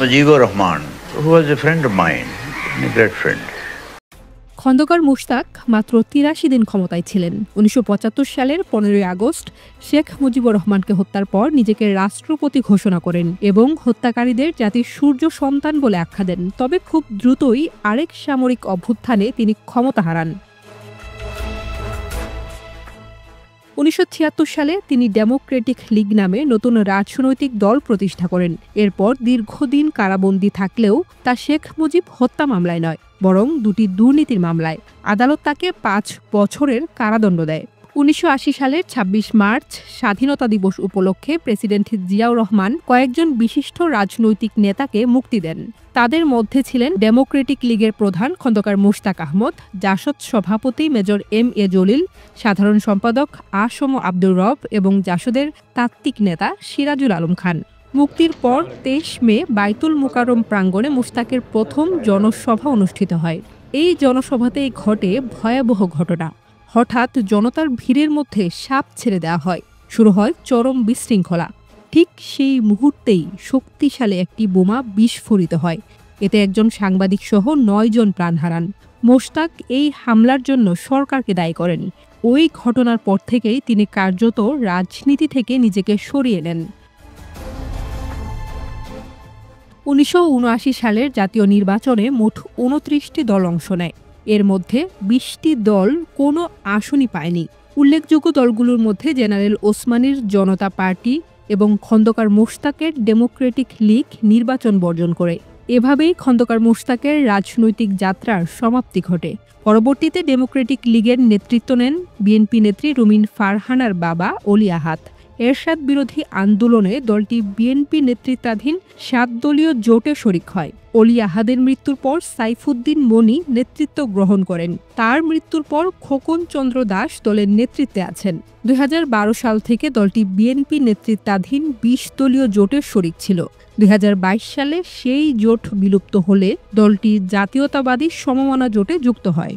Mujibur Rahman, who was a friend of mine, a great friend. Khandakar Mushtaq মাত্র ৮৩ দিন ক্ষমতায় ছিলেন। ১৯৭৫ সালের ১৫ই আগস্ট শেখ মুজিবুর রহমানকে হত্যার পর নিজেকে রাষ্ট্রপতি ঘোষণা করেন এবং হত্যাকারীদের জাতির সূর্য সন্তান বলে আখ্যা দেন। তবে খুব দ্রুতই আরেক সামরিক অভ্যুত্থানে তিনি ক্ষমতা হারান। ১৯৭৬ সালে তিনি ডেমোক্রেটিক লীগ নামে নতুন রাজনৈতিক দল প্রতিষ্ঠা করেন। এরপর দীর্ঘদিন কারাবন্দী থাকলেও তা শেখ মুজিব হত্যা মামলায় নয়, বরং দুটি দুর্নীতির মামলায়। আদালত তাকে ৫ বছরের কারাদণ্ড দেয়। ১৯৮০ সালের ২৬ মার্চ স্বাধীনতা দিবস উপলক্ষে প্রেসিডেন্ট জিয়াউর রহমান কয়েকজন বিশিষ্ট রাজনৈতিক নেতাকে মুক্তি দেন। তাদের মধ্যে ছিলেন ডেমোক্রেটিক লীগের প্রধান খন্দকার মুশতাক আহমদ, জাসদ সভাপতি মেজর এম এ জলিল, সাধারণ সম্পাদক আসম আব্দুর রব এবং জাসদের তাত্ত্বিক নেতা সিরাজুল আলম খান। মুক্তির পর ২৩ মে বাইতুল মুকাররম প্রাঙ্গণে মুশতাকের প্রথম জনসভা অনুষ্ঠিত হয়। এই জনসভাতেই ঘটে ভয়াবহ ঘটনা। হঠাৎ জনতার ভিড়ের মধ্যে সাপ ছেড়ে দেওয়া হয়। শুরু হয় চরম বিশৃঙ্খলা। ঠিক সেই মুহূর্তেই শক্তিশালী একটি বোমা বিস্ফোরিত হয়। এতে একজন সাংবাদিক সহ ৯ জন প্রাণ হারান। মোশতাক এই হামলার জন্য সরকারকে দায়ী করেন। ওই ঘটনার পর থেকেই তিনি কার্যত রাজনীতি থেকে নিজেকে সরিয়ে নেন। ১৯৭৯ সালের জাতীয় নির্বাচনে মোট ২৯টি দল অংশ নেয়। এর মধ্যে ২০টি দল কোনো আসনই পায়নি। উল্লেখযোগ্য দলগুলোর মধ্যে জেনারেল ওসমানীর জনতা পার্টি এবং খন্দকার মুশতাকের ডেমোক্রেটিক লীগ নির্বাচন বর্জন করে। এভাবেই খন্দকার মুশতাকের রাজনৈতিক যাত্রার সমাপ্তি ঘটে। পরবর্তীতে ডেমোক্রেটিক লীগের নেতৃত্ব নেন বিএনপি নেত্রী রুমিন ফারহানার বাবা অলি আহাদ। এরশাদ বিরোধী আন্দোলনে দলটি বিএনপি নেতৃত্বাধীন ৭ দলীয় জোটে শরিক হয়। অলি আহাদের মৃত্যুর পর সাইফুদ্দিন মনি নেতৃত্ব গ্রহণ করেন। তার মৃত্যুর পর খোকন চন্দ্র দাস দলের নেতৃত্বে আছেন। ২০১২ সাল থেকে দলটি বিএনপি নেতৃত্বাধীন ২০ দলীয় জোটের শরিক ছিল। ২০২২ সালে সেই জোট বিলুপ্ত হলে দলটি জাতীয়তাবাদী সমমনা জোটে যুক্ত হয়।